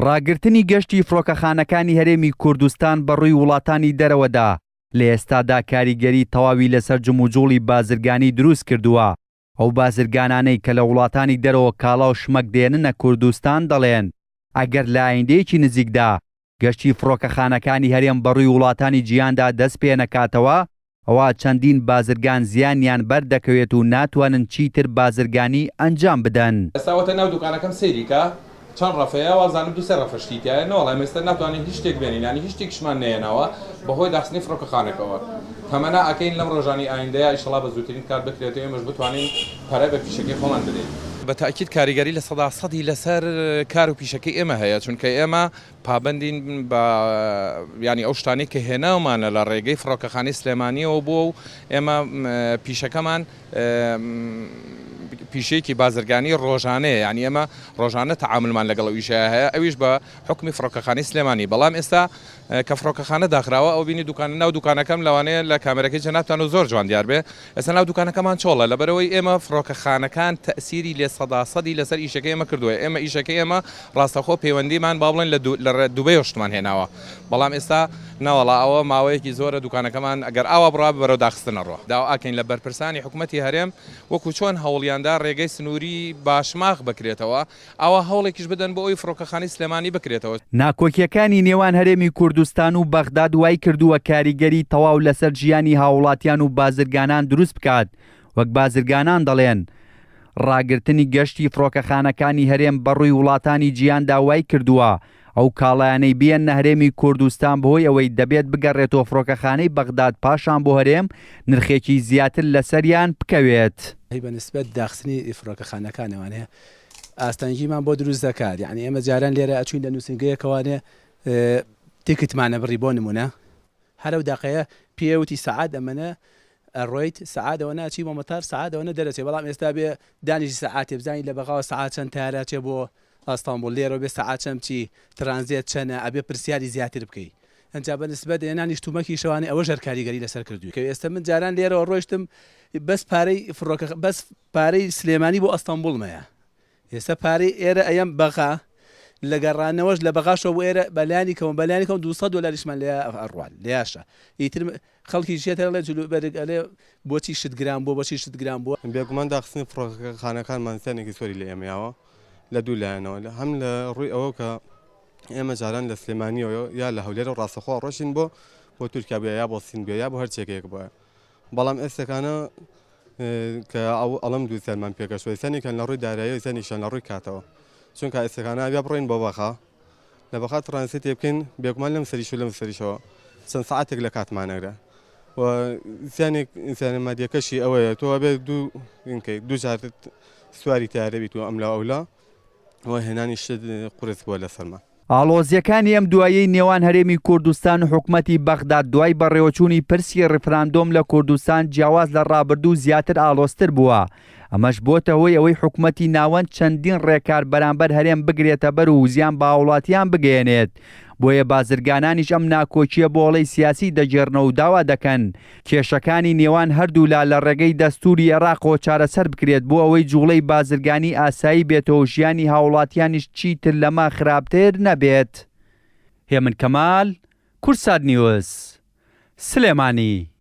ڕاگررتنی گەشتی فڕۆکەخانەکانی هەرێمی کوردستان بەڕووی وڵاتانی دەرەوەدا لە ئێستادا کاریگەری تەواوی لەسەر جموجوڵی بازرگانی دروست کردووە. ئەو بازرگانانەی کە لە وڵاتانی دەرەوە کاڵا و شمەک دێننە کوردستان دەڵێن ئەگەر لە ئایندەیەکی نزیکدا گەشتی فڕۆکەخانەکانی هەرێم بەڕووی وڵاتانی جیهاندا دەست پێ نەکاتەوە، ئەوە چەندین بازرگان زیانیان بەردەکەوێت و ناتوانن چیتر بازرگانی ئەنجام بدەن. ئێستاوەتە ناو دوکانەکەم سەیریکە چەند ڕەفەیە وازانم دو سێ ڕەفە شتیتیایە نەوەڵام ئێستا ناتوانین هیچ شتێک بێنین، ینی هیچ شتێکشمان نێنەوە بەهۆی داخستنی فڕۆکەخانەکەەوە. تەمەنا ئەکەین لەم ڕۆژانی ئایندەیە ئینشەڵا بە زووترین کار بکرێتەوە، ئێمەش بتوانین پەرە بە پیشەکەی خۆمان بدەین. بە تاکید کاریگەری لە 100% لەسەر کار و پیشەکەی ئێمە هەیە، چونکە ئێمە پابندین بە ینی ئەو شتانی کە هێناومانە لە ڕێگەی فڕۆکەخانەی سلێمانیەوە بووە و ئێمە پیشەکەمان پیشەیەکی بازرگانی ڕۆژانەیە، ینی ئێمە ڕۆژانە تەعاملمان لەگەڵ ئەویشەیە هەیە، ئەویش بە حکمی فڕۆکەخانەی سلێمانی. بەڵام ئێستا کە فڕۆکەخانە داخراوە ئەو بینی ناو دوکانەکەم لەوانەیە لە کامێرەکەی جەنابتان و زۆر جوان دیار بێ، ئێستا ناو دوکانەکەمان چۆڵە لەبەرەوەی ئێمە فڕۆکەخانەکان تەئسیری لێ 100% لەسەر ئیشەکەی ئێمە کردووە. ئێمە ئیشەکەی ئێمە ڕاستەخۆ پەیوەندیمان با بڵێن لە دوبەی شتمان هێناوە، بەڵام ئێستا نەوەڵا ئەوە ماوەیەکی زۆرە دوکانەکەمان ئەگەر ئاوا بڕا بەرەو داخستنە ڕۆ داوا ئاکەین لە بەرپرسانی حکوومەتی هەرێم وەکو چۆن هەوڵیاندا ڕێگەی سنووری باشماغ بکرێتەوە، ئەوە هەوڵێکیش بدەن بۆ ئەوی فڕۆکەخانەی سلێمانی بکرێتەوە. ناکۆکیەکانی نێوان هەرێمی کوردستان و بەغداد وای کردووە کاریگەری تەواو لەسەر ژیانی هاوڵاتیان و بازرگانان دروست بکات. وەک بازرگانان دەڵێن ڕاگررتنی گەشتی فڕۆکەخانەکانی هەرێم بەڕووی وڵاتانی جیهاندا وای کردووە ئەو کاڵایانەی بێنە هەرێمی کوردستان بەهۆی ئەوەی دەبێت بگەڕێتەوە فڕۆکەخانەی بەغداد پاشان بۆ هەرێم نرخێکی زیاتر لەسەریان بکەوێت. بەنسبەت داخستنی فڕۆکەخانەکانەوانەیە ئاستانگیمان بۆ دروست دەکات، یعنی ئێمە جاران لێرە ئەچوین لە نووسنگەیەکەوانێ تیکتمانە بڕی بۆ نمونە هەرو داقەیە پێوتی سەعات ئەمەنە ئەڕۆیت سەعاتەوە ناچی بۆ مەتار سەعاتەوە نەدەرەچێت، بەڵام ئێستا بێ دانیشی سەعاتێ بزانین لە بەغاوە سەعات چەند تارەچێ بۆ ئەستانبول لێرە بێ سەعات چەند چی ترانزیت چەنە ئەبێ پرسیاری زیاتر بکەیت. ئەنجا بەنسبەت هێنانی شتومەکی شەوانێ ئەوە ژەر کاریگەری لەسەر کردووی کە ئێستا من جاران لێرەوە ڕۆیشتم بەس پارەی سلێمانی بۆ ئەستانبولمەیە، ئێستا پارەی ئێرە ئەیەم بەغا لە گەڕانەوەش لە بەغاشەوە بۆ ئێرە بەلایانی کەم $200 لێ ئەڕوان لێیاشە ئیتر خەڵکی ژێتە لە جلوبەرگ ئەلێ بۆچی شت گران بۆ بۆچی شت گران بووە. بێگومان داخستنی فڕۆکەخانەکانمان سێنێکی سۆری لە ئێمەیەوە لە دوو لایەنەوە، هەم لە ڕووی ئەوە کە ئێمە جاران لە سلێمانیەوە یا لە هەولێرە و ڕاستەخۆ ڕۆشین بۆ تورکیا بێ یا بۆ سین بێ یا بۆ هەر چێکێک بووە، بەڵام ئێستاکانە کە ئەڵم دوو سەرمان پێکەشوە سەنێکان لە ڕووی دارایی سەنیشان لە ڕووی کاتەوە، چونکە ئێستاکانە بیا بڕۆین بۆ بەخا لە بەخا ترانزیت بکەین بێگومان لەم سەریش و لەم سەریشەوە چەند سەعاتێک لە کاتمانەگرە و زیانێک ئینسانە مادیەکەشی ئەوەیە تۆ بێ دوو جار سواری تارەبیت و ئەملا ئەولا و هێنانی شت قورس بووە لە سەرما. ئاڵۆزیەکانی ئەم دوایەی نێوان هەرێمی کوردستان و حکوومەتی بەغداد دوای بەڕێوەچوونی پرسی ڕفراندۆم لە کوردستان جیاواز لە ڕابردوو زیاتر ئاڵۆزتر بووە. ئەمەش بۆتە هۆی ئەوەی حکوومەتی ناوەند چەندین ڕێکار بەرامبەر هەرێم بگرێتە بەر و زیان بە هاوڵاتیان بگەێنێت. بۆیە بازرگانانیش ئەم ناکۆچیە بۆ وەڵەی سیاسی دەجێڕنەوە و داوا دەکەن کێشەکانی نێوان هەردوولا لە ڕێگەی دەستوری عێراقەوە چارەسەر بکرێت بۆ ئەوەی جوڵەی بازرگانی ئاسایی بێتەوە ژیانی هاوڵاتیانیش چیتر لەما خراپتر نەبێت. هێمن کەمال، کورسات نیوز، سلێمانی.